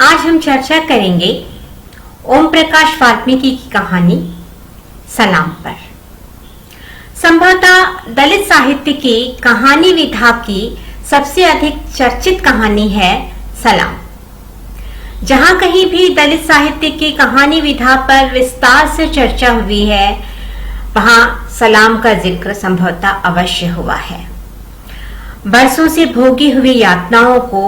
आज हम चर्चा करेंगे ओम प्रकाश वाल्मीकि की कहानी सलाम पर। संभवतः दलित साहित्य की कहानी विधा की सबसे अधिक चर्चित कहानी है सलाम। जहां कहीं भी दलित साहित्य की कहानी विधा पर विस्तार से चर्चा हुई है, वहां सलाम का जिक्र संभवतः अवश्य हुआ है। बरसों से भोगी हुई यातनाओं को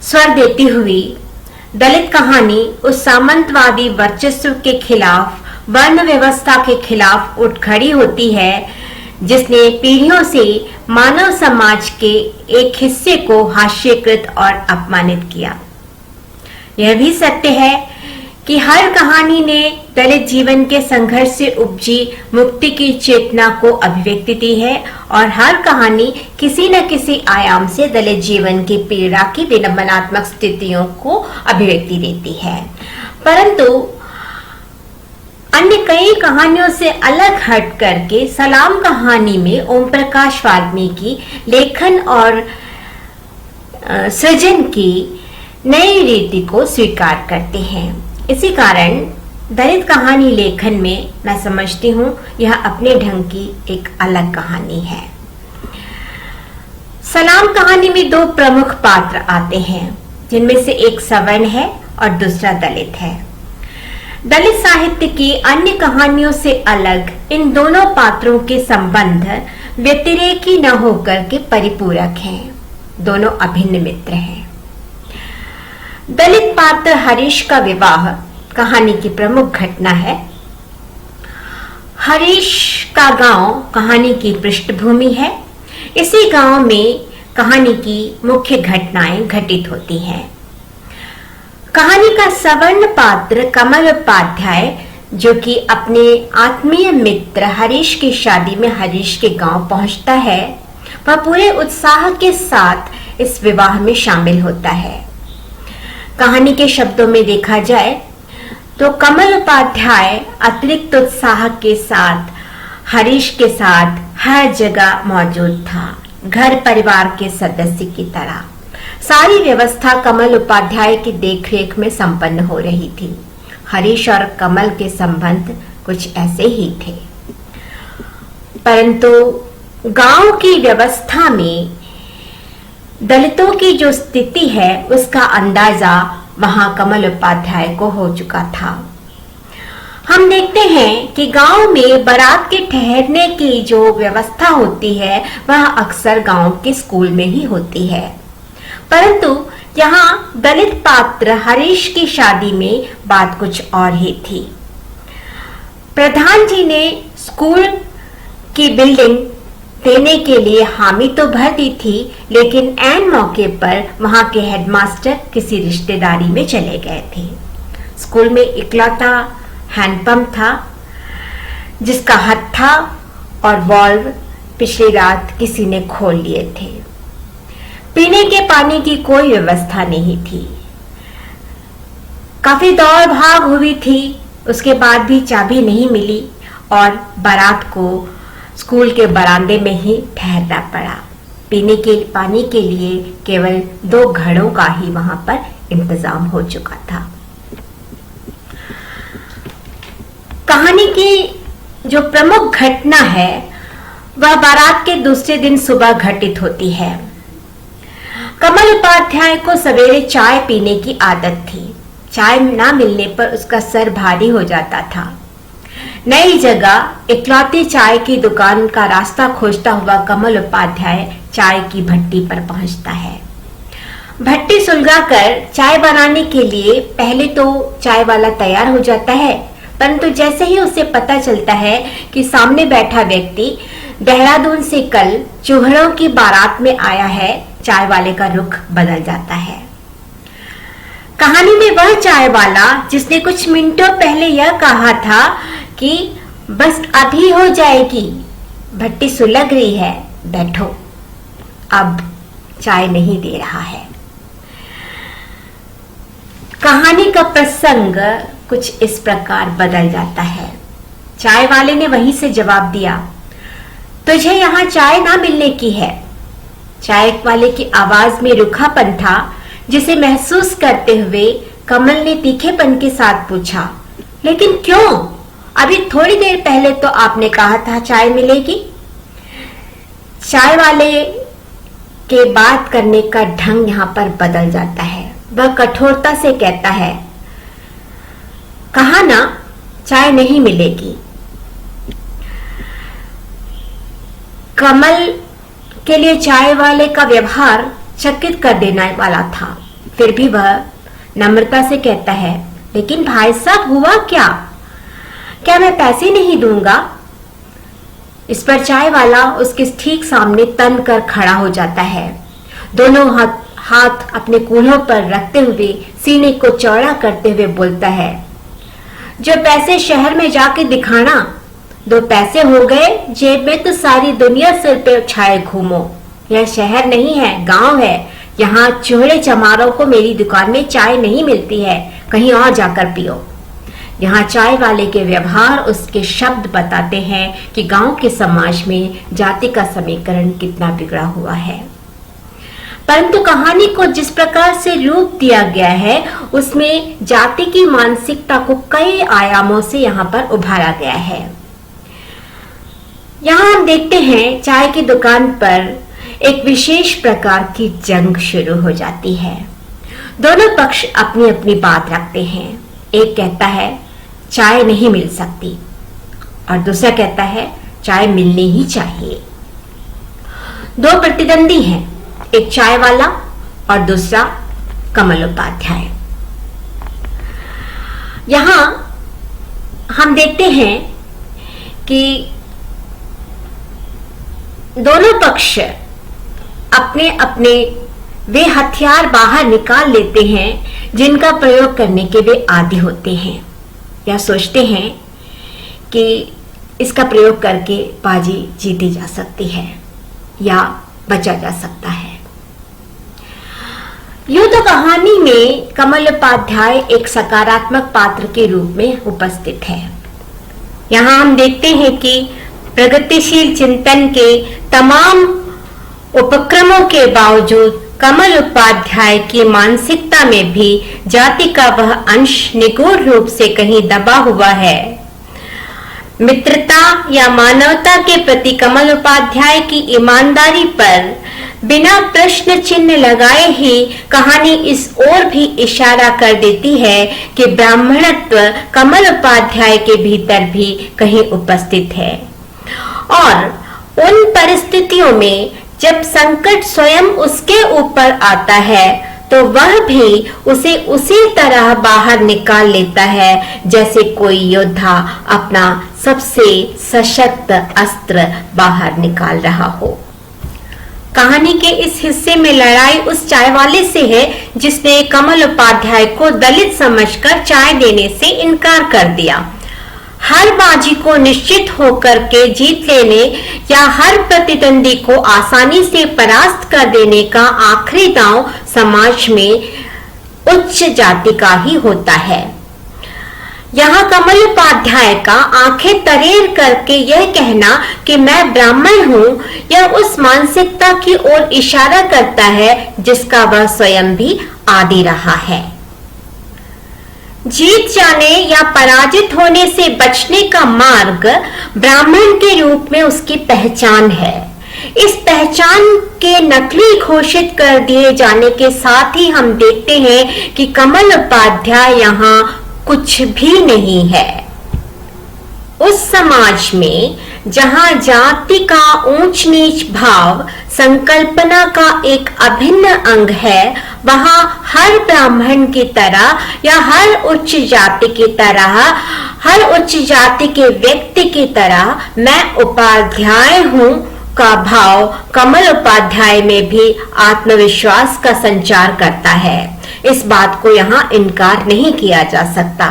स्वर देती हुई दलित कहानी उस सामंतवादी वर्चस्व के खिलाफ, वर्ण व्यवस्था के खिलाफ उठ खड़ी होती है, जिसने पीढ़ियों से मानव समाज के एक हिस्से को हास्यकृत और अपमानित किया। यह भी सत्य है कि हर कहानी ने दलित जीवन के संघर्ष से उपजी मुक्ति की चेतना को अभिव्यक्ति दी है और हर कहानी किसी न किसी आयाम से दलित जीवन की पीड़ा की विडंबनात्मक स्थितियों को अभिव्यक्ति देती है। परंतु अन्य कई कहानियों से अलग हट करके सलाम कहानी में ओम प्रकाश वाल्मीकि लेखन और सृजन की नई रीति को स्वीकार करते हैं। इसी कारण दलित कहानी लेखन में मैं समझती हूँ यह अपने ढंग की एक अलग कहानी है। सलाम कहानी में दो प्रमुख पात्र आते हैं, जिनमें से एक सवर्ण है और दूसरा दलित है। दलित साहित्य की अन्य कहानियों से अलग इन दोनों पात्रों के संबंध व्यतिरेकी न होकर के परिपूरक हैं। दोनों अभिन्न मित्र हैं। दलित पात्र हरीश का विवाह कहानी की प्रमुख घटना है। हरीश का गांव कहानी की पृष्ठभूमि है। इसी गांव में कहानी की मुख्य घटनाएं घटित होती हैं। कहानी का सवर्ण पात्र कमल उपाध्याय, जो कि अपने आत्मीय मित्र हरीश की शादी में हरीश के गांव पहुंचता है, वह पूरे उत्साह के साथ इस विवाह में शामिल होता है। कहानी के शब्दों में देखा जाए तो कमल उपाध्याय अतिरिक्त उत्साह के साथ हरीश के साथ हर जगह मौजूद था, घर परिवार के सदस्य की तरह। सारी व्यवस्था कमल उपाध्याय की देखरेख में संपन्न हो रही थी। हरीश और कमल के संबंध कुछ ऐसे ही थे। परंतु गांव की व्यवस्था में दलितों की जो स्थिति है, उसका अंदाजा वहां कमल उपाध्याय को हो चुका था। हम देखते हैं कि गांव में बारात के ठहरने की जो व्यवस्था होती है, वह अक्सर गांव के स्कूल में ही होती है। परंतु यहाँ दलित पात्र हरीश की शादी में बात कुछ और ही थी। प्रधान जी ने स्कूल की बिल्डिंग देने के लिए हामी तो भर दी थी, लेकिन ऐन मौके पर वहां के हेडमास्टर किसी रिश्तेदारी में चले गए थे। स्कूल में इकलौता हैंडपंप था, जिसका हत्था और वाल्व पिछली रात किसी ने खोल लिए थे। पीने के पानी की कोई व्यवस्था नहीं थी। काफी दौड़ भाग हुई थी, उसके बाद भी चाबी नहीं मिली और बारात को स्कूल के बरामदे में ही ठहरना पड़ा। पीने के पानी के लिए केवल 2 घड़ों का ही वहां पर इंतजाम हो चुका था। कहानी की जो प्रमुख घटना है, वह बारात के दूसरे दिन सुबह घटित होती है। कमल उपाध्याय को सवेरे चाय पीने की आदत थी। चाय ना मिलने पर उसका सर भारी हो जाता था। नई जगह इकलौती चाय की दुकान का रास्ता खोजता हुआ कमल उपाध्याय चाय की भट्टी पर पहुंचता है। भट्टी सुलगाकर चाय बनाने के लिए पहले तो चाय वाला तैयार हो जाता है, परंतु जैसे ही उसे पता चलता है कि सामने बैठा व्यक्ति देहरादून से कल चूहड़ों की बारात में आया है, चाय वाले का रुख बदल जाता है। कहानी में वह चाय वाला जिसने कुछ मिनटों पहले यह कहा था कि बस अभी हो जाएगी, भट्टी सुलग रही है, बैठो, अब चाय नहीं दे रहा है। कहानी का प्रसंग कुछ इस प्रकार बदल जाता है। चाय वाले ने वहीं से जवाब दिया, तुझे यहाँ चाय ना मिलने की है। चाय वाले की आवाज में रूखापन था, जिसे महसूस करते हुए कमल ने तीखेपन के साथ पूछा, लेकिन क्यों? अभी थोड़ी देर पहले तो आपने कहा था चाय मिलेगी। चाय वाले के बात करने का ढंग यहाँ पर बदल जाता है। वह कठोरता से कहता है, कहा ना चाय नहीं मिलेगी। कमल के लिए चाय वाले का व्यवहार चकित कर देने वाला था। फिर भी वह नम्रता से कहता है, लेकिन भाई साहब हुआ क्या? क्या मैं पैसे नहीं दूंगा? इस पर चाय वाला उसके ठीक सामने तन कर खड़ा हो जाता है। दोनों हाथ अपने कूल्हों पर रखते हुए सीने को चौड़ा करते हुए बोलता है, जो पैसे शहर में जाके दिखाना, 2 पैसे हो गए जेब में तो सारी दुनिया सिर पे छाए घूमो। यह शहर नहीं है, गांव है। यहाँ चूहे चमारों को मेरी दुकान में चाय नहीं मिलती है, कहीं और जाकर पियो। यहाँ चाय वाले के व्यवहार, उसके शब्द बताते हैं कि गांव के समाज में जाति का समीकरण कितना बिगड़ा हुआ है। परंतु कहानी को जिस प्रकार से रूप दिया गया है, उसमें जाति की मानसिकता को कई आयामों से यहाँ पर उभारा गया है। यहाँ हम देखते हैं चाय की दुकान पर एक विशेष प्रकार की जंग शुरू हो जाती है। दोनों पक्ष अपनी अपनी बात रखते हैं। एक कहता है चाय नहीं मिल सकती और दूसरा कहता है चाय मिलनी ही चाहिए। 2 प्रतिद्वंदी हैं, एक चाय वाला और दूसरा कमल उपाध्याय। यहां हम देखते हैं कि दोनों पक्ष अपने अपने वे हथियार बाहर निकाल लेते हैं जिनका प्रयोग करने के वे आदी होते हैं, या सोचते हैं कि इसका प्रयोग करके बाजी जीती जा सकती है या बचा जा सकता है। यूं तो कहानी में कमल उपाध्याय एक सकारात्मक पात्र के रूप में उपस्थित है। यहाँ हम देखते हैं कि प्रगतिशील चिंतन के तमाम उपक्रमों के बावजूद कमल उपाध्याय की मानसिकता में भी जाति का वह अंश निगूढ़ रूप से कहीं दबा हुआ है। मित्रता या मानवता के प्रति कमल उपाध्याय की ईमानदारी पर बिना प्रश्न चिन्ह लगाए ही कहानी इस ओर भी इशारा कर देती है कि ब्राह्मणत्व कमल उपाध्याय के भीतर भी कहीं उपस्थित है। और उन परिस्थितियों में जब संकट स्वयं उसके ऊपर आता है तो वह भी उसे उसी तरह बाहर निकाल लेता है जैसे कोई योद्धा अपना सबसे सशक्त अस्त्र बाहर निकाल रहा हो। कहानी के इस हिस्से में लड़ाई उस चाय वाले से है जिसने कमल उपाध्याय को दलित समझकर चाय देने से इनकार कर दिया। हर बाजी को निश्चित होकर के जीत लेने या हर प्रतिद्वंदी को आसानी से परास्त कर देने का आखिरी दांव समाज में उच्च जाति का ही होता है। यहाँ कमल उपाध्याय का आंखें तरेर करके यह कहना कि मैं ब्राह्मण हूँ, यह उस मानसिकता की ओर इशारा करता है जिसका वह स्वयं भी आदी रहा है। जीत जाने या पराजित होने से बचने का मार्ग ब्राह्मण के रूप में उसकी पहचान है। इस पहचान के नकली घोषित कर दिए जाने के साथ ही हम देखते हैं कि कमल उपाध्याय यहाँ कुछ भी नहीं है। उस समाज में जहां जाति का ऊंच नीच भाव संकल्पना का एक अभिन्न अंग है, वहां हर ब्राह्मण की तरह या हर उच्च जाति की तरह, हर उच्च जाति के व्यक्ति की तरह मैं उपाध्याय हूं का भाव कमल उपाध्याय में भी आत्मविश्वास का संचार करता है। इस बात को यहाँ इनकार नहीं किया जा सकता,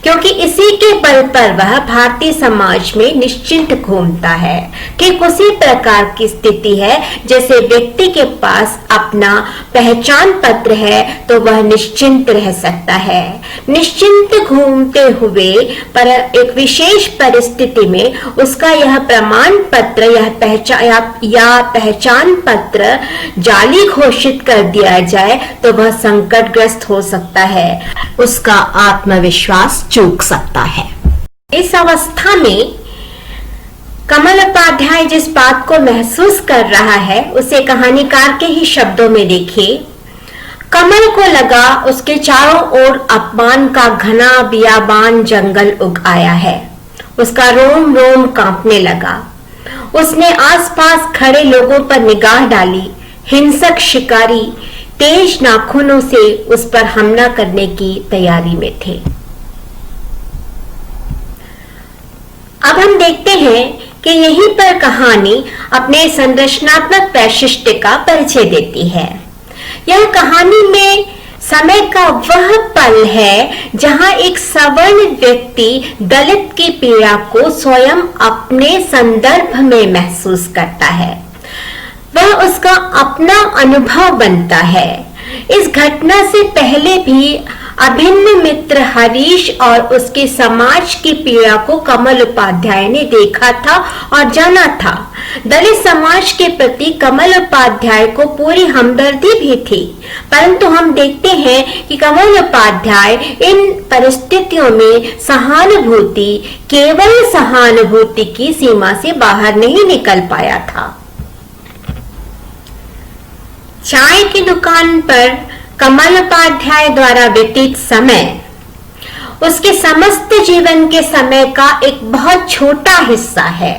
क्योंकि इसी के बल पर वह भारतीय समाज में निश्चिंत घूमता है। ठीक उसी प्रकार की स्थिति है जैसे व्यक्ति के पास अपना पहचान पत्र है तो वह निश्चिंत रह सकता है। निश्चिंत घूमते हुए पर एक विशेष परिस्थिति में उसका यह प्रमाण पत्र या पहचान पत्र जाली घोषित कर दिया जाए तो वह संकटग्रस्त हो सकता है, उसका आत्मविश्वास चूक सकता है। इस अवस्था में कमल उपाध्याय जिस बात को महसूस कर रहा है उसे कहानीकार के ही शब्दों में देखिए। कमल को लगा उसके चारों ओर अपमान का घना बियाबान जंगल उग आया है। उसका रोम रोम कांपने लगा। उसने आसपास खड़े लोगों पर निगाह डाली। हिंसक शिकारी तेज नाखूनों से उस पर हमला करने की तैयारी में थे। अब हम देखते हैं कि यहीं पर कहानी अपने संरचनात्मक वैशिष्ट्य का परिचय देती है। यह कहानी में समय का वह पल है जहां एक सवर्ण व्यक्ति दलित की पीड़ा को स्वयं अपने संदर्भ में महसूस करता है। वह उसका अपना अनुभव बनता है। इस घटना से पहले भी अभिन्न मित्र हरीश और उसके समाज की पीड़ा को कमल उपाध्याय ने देखा था और जाना था। दलित समाज के प्रति कमल उपाध्याय को पूरी हमदर्दी भी थी, परंतु हम देखते हैं कि कमल उपाध्याय इन परिस्थितियों में सहानुभूति, केवल सहानुभूति की सीमा से बाहर नहीं निकल पाया था। चाय की दुकान पर कमल उपाध्याय द्वारा व्यतीत समय उसके समस्त जीवन के समय का एक बहुत छोटा हिस्सा है।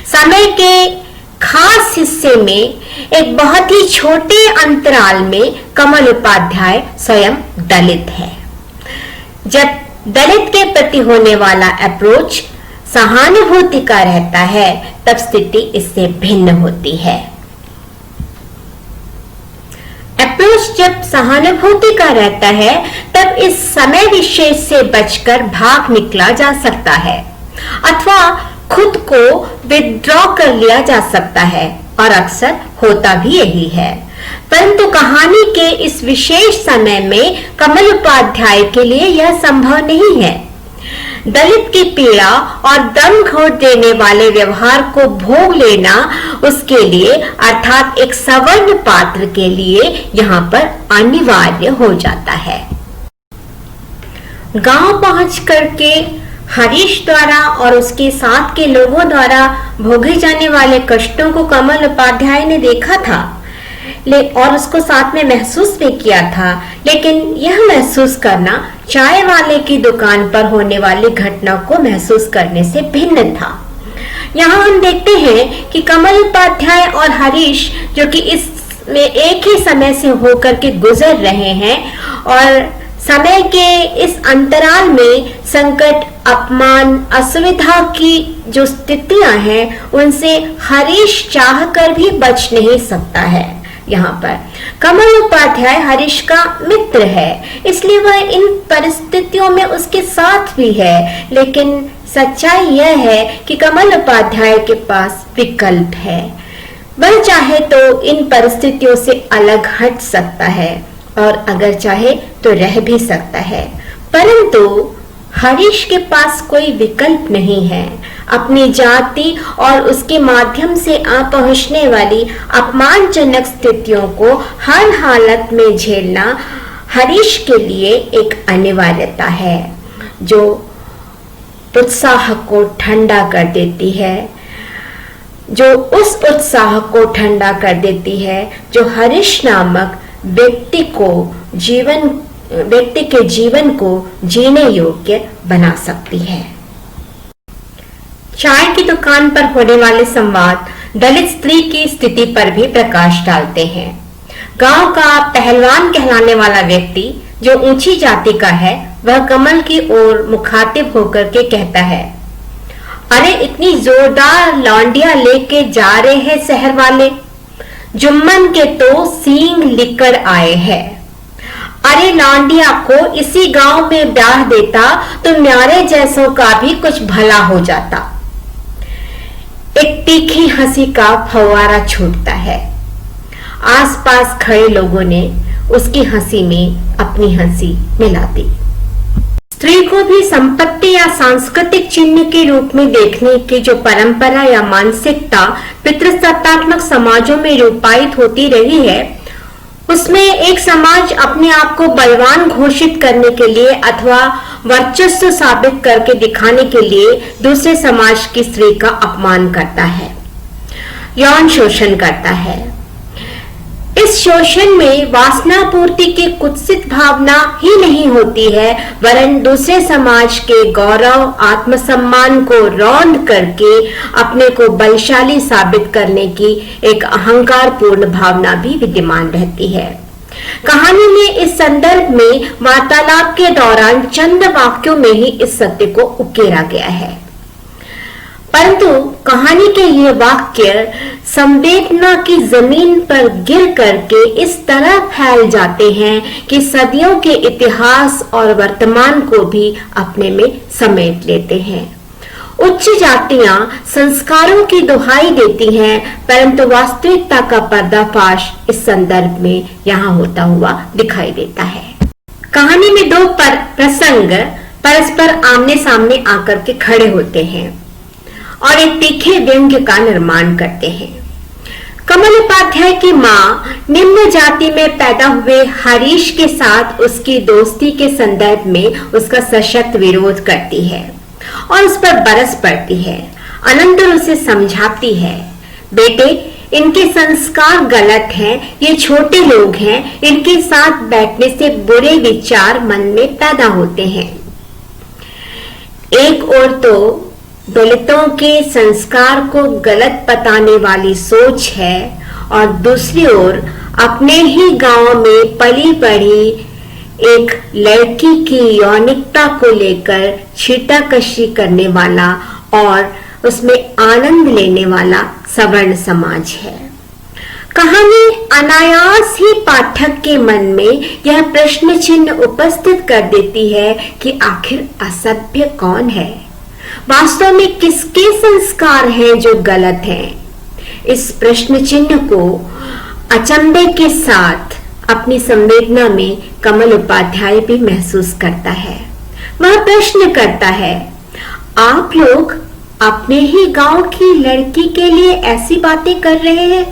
समय के खास हिस्से में एक बहुत ही छोटे अंतराल में कमल उपाध्याय स्वयं दलित है। जब दलित के प्रति होने वाला अप्रोच सहानुभूति का रहता है तब स्थिति इससे भिन्न होती है। अप्रोच जब सहानुभूति का रहता है तब इस समय विशेष से बचकर भाग निकला जा सकता है अथवा खुद को विथड्रॉ कर लिया जा सकता है, और अक्सर होता भी यही है। परंतु कहानी के इस विशेष समय में कमल उपाध्याय के लिए यह संभव नहीं है। दलित की पीड़ा और दम घोट देने वाले व्यवहार को भोग लेना उसके लिए अर्थात एक सवर्ण पात्र के लिए यहाँ पर अनिवार्य हो जाता है। गांव पहुंच करके हरीश द्वारा और उसके साथ के लोगों द्वारा भोगे जाने वाले कष्टों को कमल उपाध्याय ने देखा था और उसको साथ में महसूस भी किया था, लेकिन यह महसूस करना चाय वाले की दुकान पर होने वाली घटना को महसूस करने से भिन्न था। यहाँ हम देखते हैं कि कमल उपाध्याय और हरीश जो कि इसमें एक ही समय से होकर के गुजर रहे हैं और समय के इस अंतराल में संकट, अपमान, असुविधा की जो स्थितियां हैं उनसे हरीश चाहकर भी बच नहीं सकता है। यहाँ पर कमल उपाध्याय हरीश का मित्र है, इसलिए वह इन परिस्थितियों में उसके साथ भी है, लेकिन सच्चाई यह है कि कमल उपाध्याय के पास विकल्प है। वह चाहे तो इन परिस्थितियों से अलग हट सकता है और अगर चाहे तो रह भी सकता है, परंतु हरीश के पास कोई विकल्प नहीं है। अपनी जाति और उसके माध्यम से आ पहुंचने वाली अपमानजनक स्थितियों को हर हालत में झेलना हरीश के लिए एक अनिवार्यता है जो उत्साह को ठंडा कर देती है, जो उस उत्साह को ठंडा कर देती है जो हरीश नामक व्यक्ति के जीवन को जीने योग्य बना सकती है। चाय की दुकान पर होने वाले संवाद दलित स्त्री की स्थिति पर भी प्रकाश डालते हैं। गांव का पहलवान कहलाने वाला व्यक्ति जो ऊंची जाति का है वह कमल की ओर मुखातिब होकर के कहता है, अरे इतनी जोरदार लौंडिया लेके जा रहे हैं शहर वाले, जुम्मन के तो सींग लिकड़ आए हैं। अरे लौंडिया को इसी गांव में ब्याह देता तो म्यारे जैसों का भी कुछ भला हो जाता। एक तीखी हंसी का फव्वारा छूटता है। आसपास खड़े लोगों ने उसकी हंसी में अपनी हंसी मिला दी। स्त्री को भी संपत्ति या सांस्कृतिक चिन्ह के रूप में देखने की जो परंपरा या मानसिकता पितृसत्तात्मक समाजों में रूपायित होती रही है, उसमें एक समाज अपने आप को बलवान घोषित करने के लिए अथवा वर्चस्व साबित करके दिखाने के लिए दूसरे समाज की स्त्री का अपमान करता है, यौन शोषण करता है। इस शोषण में वासना पूर्ति की कुत्सित भावना ही नहीं होती है, वरन दूसरे समाज के गौरव आत्मसम्मान को रौंद करके अपने को बलशाली साबित करने की एक अहंकार पूर्ण भावना भी विद्यमान रहती है। कहानी में इस संदर्भ में वार्तालाप के दौरान चंद वाक्यों में ही इस सत्य को उकेरा गया है, परंतु कहानी के ये वाक्य संवेदना की जमीन पर गिर करके इस तरह फैल जाते हैं कि सदियों के इतिहास और वर्तमान को भी अपने में समेट लेते हैं। उच्च जातियां संस्कारों की दुहाई देती हैं, परंतु वास्तविकता का पर्दाफाश इस संदर्भ में यहाँ होता हुआ दिखाई देता है। कहानी में दो प्रसंग परस्पर आमने सामने आकर के खड़े होते हैं और एक तीखे व्यंग्य का निर्माण करते हैं। कमल उपाध्याय की माँ निम्न जाति में पैदा हुए हरीश के साथ उसकी दोस्ती के संदर्भ में उसका सशक्त विरोध करती है और उस पर बरस पड़ती है। अनंतर उसे समझाती है, बेटे इनके संस्कार गलत हैं, ये छोटे लोग हैं, इनके साथ बैठने से बुरे विचार मन में पैदा होते हैं। एक ओर तो दलितों के संस्कार को गलत बताने वाली सोच है और दूसरी ओर अपने ही गांव में पली बढ़ी एक लड़की की यौनिकता को लेकर छीटाकशी करने वाला और उसमें आनंद लेने वाला सवर्ण समाज है। कहानी अनायास ही पाठक के मन में यह प्रश्न चिन्ह उपस्थित कर देती है कि आखिर असभ्य कौन है, वास्तव में किसके संस्कार हैं जो गलत हैं। इस प्रश्न चिन्ह को अचंभे के साथ अपनी संवेदना में कमल उपाध्याय भी महसूस करता है। वह प्रश्न करता है, आप लोग अपने ही गांव की लड़की के लिए ऐसी बातें कर रहे हैं,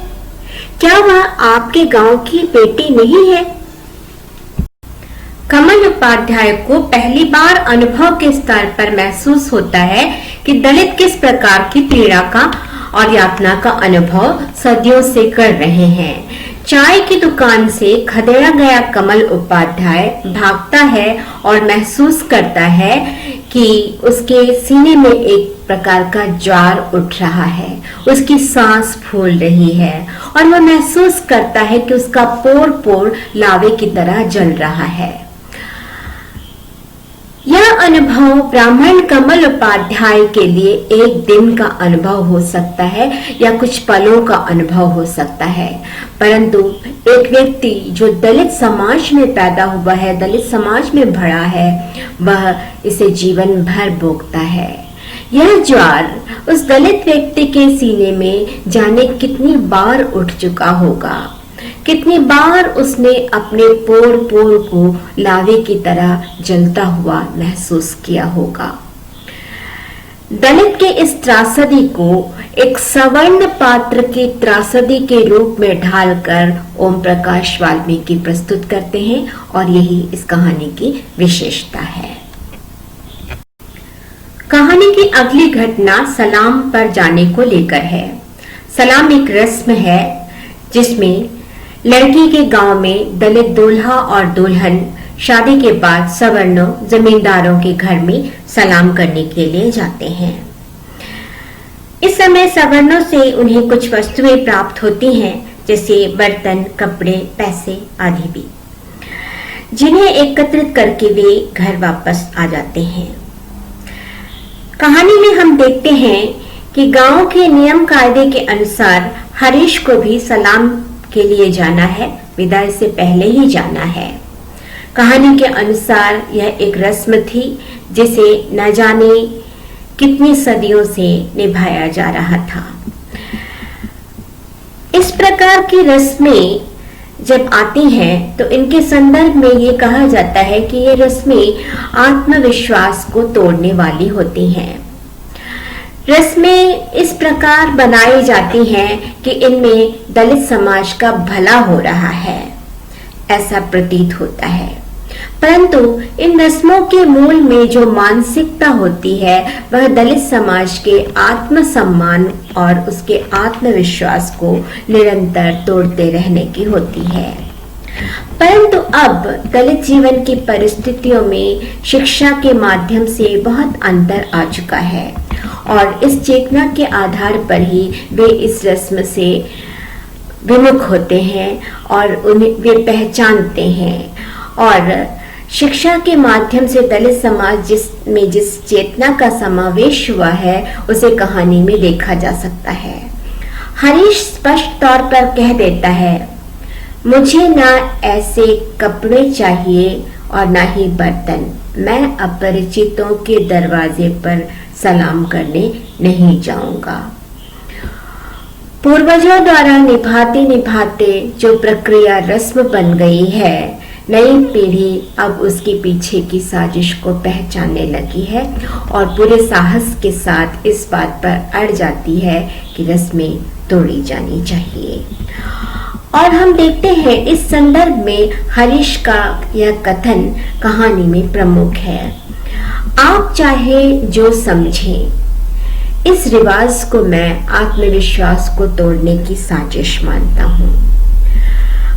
क्या वह आपके गांव की बेटी नहीं है? कमल उपाध्याय को पहली बार अनुभव के स्तर पर महसूस होता है कि दलित किस प्रकार की पीड़ा का और यातना का अनुभव सदियों से कर रहे हैं। चाय की दुकान से खदेड़ा गया कमल उपाध्याय भागता है और महसूस करता है कि उसके सीने में एक प्रकार का ज्वार उठ रहा है, उसकी सांस फूल रही है और वह महसूस करता है कि उसका पोर पोर लावे की तरह जल रहा है। यह अनुभव ब्राह्मण कमल उपाध्याय के लिए एक दिन का अनुभव हो सकता है या कुछ पलों का अनुभव हो सकता है, परंतु एक व्यक्ति जो दलित समाज में पैदा हुआ है, दलित समाज में बढ़ा है, वह इसे जीवन भर भोगता है। यह ज्वार उस दलित व्यक्ति के सीने में जाने कितनी बार उठ चुका होगा, कितनी बार उसने अपने पोर पोर को लावे की तरह जलता हुआ महसूस किया होगा। दलित के इस त्रासदी को एक सवर्ण पात्र की त्रासदी के रूप में ढालकर ओम प्रकाश वाल्मीकि प्रस्तुत करते हैं और यही इस कहानी की विशेषता है। कहानी की अगली घटना सलाम पर जाने को लेकर है। सलाम एक रस्म है जिसमें लड़की के गांव में दलित दूल्हा और दुल्हन शादी के बाद सवर्णों जमींदारों के घर में सलाम करने के लिए जाते हैं। इस समय सवर्णों से उन्हें कुछ वस्तुएं प्राप्त होती हैं, जैसे बर्तन, कपड़े, पैसे आदि भी, जिन्हें एकत्रित करके वे घर वापस आ जाते हैं। कहानी में हम देखते हैं कि गांव के नियम कायदे के अनुसार हरीश को भी सलाम के लिए जाना है, विदाई से पहले ही जाना है। कहानी के अनुसार यह एक रस्म थी जिसे न जाने कितनी सदियों से निभाया जा रहा था। इस प्रकार की रस्में जब आती हैं तो इनके संदर्भ में ये कहा जाता है कि ये रस्में आत्मविश्वास को तोड़ने वाली होती हैं। रस्में इस प्रकार बनाई जाती हैं कि इनमें दलित समाज का भला हो रहा है, ऐसा प्रतीत होता है। परंतु इन रस्मों के मूल में जो मानसिकता होती है वह दलित समाज के आत्मसम्मान और उसके आत्मविश्वास को निरंतर तोड़ते रहने की होती है। परंतु अब दलित जीवन की परिस्थितियों में शिक्षा के माध्यम से बहुत अंतर आ चुका है और इस चेतना के आधार पर ही वे इस रस्म से विमुख होते हैं और उन्हें वे पहचानते हैं। और शिक्षा के माध्यम से दलित समाज जिस चेतना का समावेश हुआ है उसे कहानी में देखा जा सकता है। हरीश स्पष्ट तौर पर कह देता है, मुझे ना ऐसे कपड़े चाहिए और ना ही बर्तन, मैं अपरिचितों के दरवाजे पर सलाम करने नहीं जाऊंगा। पूर्वजों द्वारा निभाते निभाते जो प्रक्रिया रस्म बन गई है, नई पीढ़ी अब उसके पीछे की साजिश को पहचानने लगी है और पूरे साहस के साथ इस बात पर अड़ जाती है कि रस्में तोड़ी जानी चाहिए। और हम देखते हैं इस संदर्भ में हरीश का यह कथन कहानी में प्रमुख है, आप चाहे जो समझें, इस रिवाज को मैं आत्मविश्वास को तोड़ने की साजिश मानता हूँ।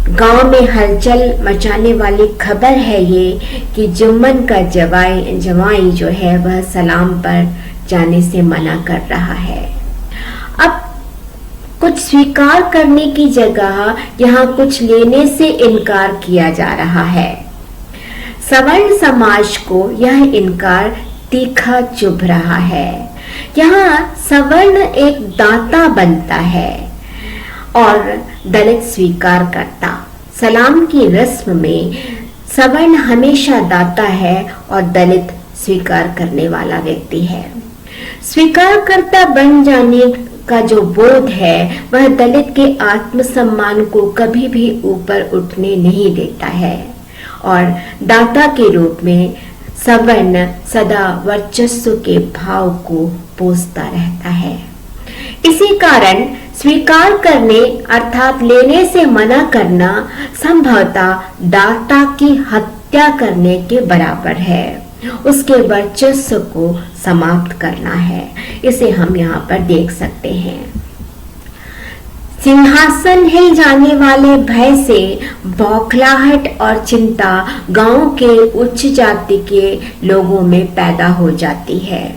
गांव में हलचल मचाने वाली खबर है ये कि जुम्मन का जवाई जो है वह सलाम पर जाने से मना कर रहा है। अब कुछ स्वीकार करने की जगह यहाँ कुछ लेने से इनकार किया जा रहा है। सवर्ण समाज को यह इनकार तीखा चुभ रहा है। यहाँ सवर्ण एक दाता बनता है और दलित स्वीकार करता। सलाम की रस्म में सवर्ण हमेशा दाता है और दलित स्वीकार करने वाला व्यक्ति है। स्वीकार करता बन जाने का जो बोध है वह दलित के आत्मसम्मान को कभी भी ऊपर उठने नहीं देता है और दाता के रूप में सवर्ण सदा वर्चस्व के भाव को पोसता रहता है। इसी कारण स्वीकार करने अर्थात लेने से मना करना संभवतः दाता की हत्या करने के बराबर है, उसके वर्चस्व को समाप्त करना है। इसे हम यहाँ पर देख सकते हैं। सिंहासन हिल जाने वाले भय से बौखलाहट और चिंता गांव के उच्च जाति के लोगों में पैदा हो जाती है।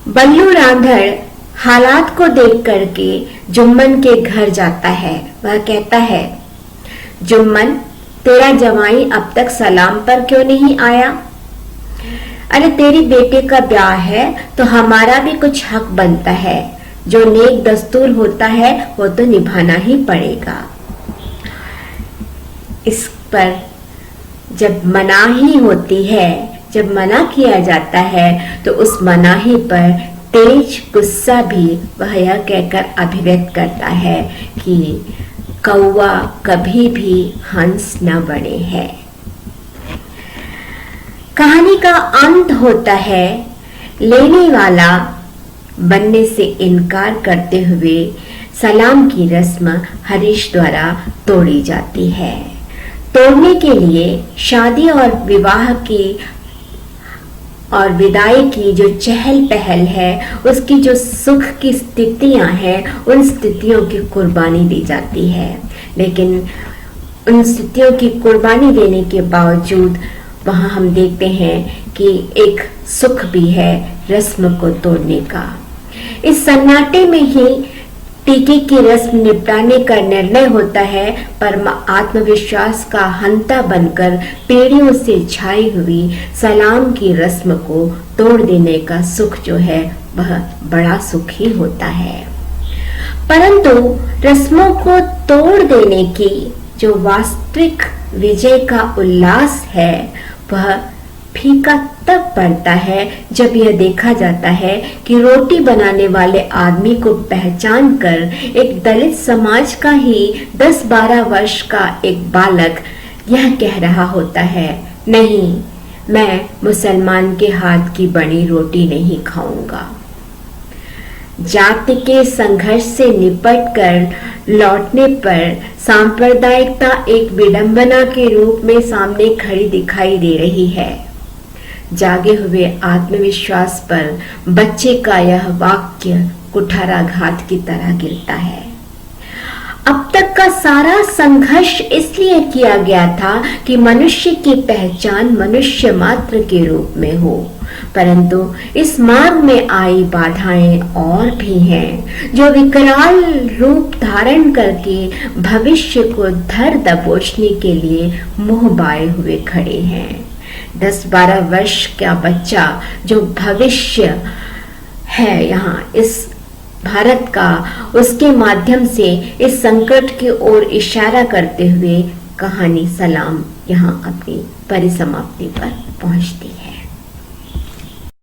बल्लू रांधड़ हालात को देख करके जुम्मन के घर जाता है। वह कहता है, जुम्मन, तेरा जवाई अब तक सलाम पर क्यों नहीं आया? अरे तेरी बेटे का ब्याह है तो हमारा भी कुछ हक बनता है। जो नेक दस्तूर होता है वो तो निभाना ही पड़ेगा। इस पर जब मनाही होती है, जब मना किया जाता है तो उस मनाही पर तेज गुस्सा भी वह यह कहकर अभिव्यक्त करता है कि कौवा कभी भी हंस न बने है। कहानी का अंत होता है लेने वाला बनने से इनकार करते हुए सलाम की रस्म हरीश द्वारा तोड़ी जाती है। तोड़ने के लिए शादी और विवाह की और विदाई की जो चहल पहल है, उसकी जो सुख की स्थितियां हैं, उन स्थितियों की कुर्बानी दी जाती है। लेकिन उन स्थितियों की कुर्बानी देने के बावजूद वहां हम देखते हैं कि एक सुख भी है रस्म को तोड़ने का। इस सन्नाटे में ही टीके की रस्म निपटाने का निर्णय होता है, पर आत्मविश्वास का हंता बनकर पीढ़ियों से छाई हुई सलाम की रस्म को तोड़ देने का सुख जो है वह बड़ा सुख ही होता है। परंतु रस्मों को तोड़ देने की जो वास्तविक विजय का उल्लास है वह फीका तब पड़ता है जब यह देखा जाता है कि रोटी बनाने वाले आदमी को पहचान कर एक दलित समाज का ही 10-12 वर्ष का एक बालक यह कह रहा होता है, नहीं, मैं मुसलमान के हाथ की बनी रोटी नहीं खाऊंगा। जाति के संघर्ष से निपट कर लौटने पर सांप्रदायिकता एक विडंबना के रूप में सामने खड़ी दिखाई दे रही है। जागे हुए आत्मविश्वास पर बच्चे का यह वाक्य कुठाराघात की तरह गिरता है। अब तक का सारा संघर्ष इसलिए किया गया था कि मनुष्य की पहचान मनुष्य मात्र के रूप में हो, परंतु इस मार्ग में आई बाधाएं और भी हैं जो विकराल रूप धारण करके भविष्य को धर दबोचने के लिए मुंह बाए हुए खड़े हैं। 10-12 वर्ष का बच्चा जो भविष्य है यहाँ इस भारत का, उसके माध्यम से इस संकट की ओर इशारा करते हुए कहानी सलाम यहाँ अपनी परिसमाप्ति पर पहुँचती है।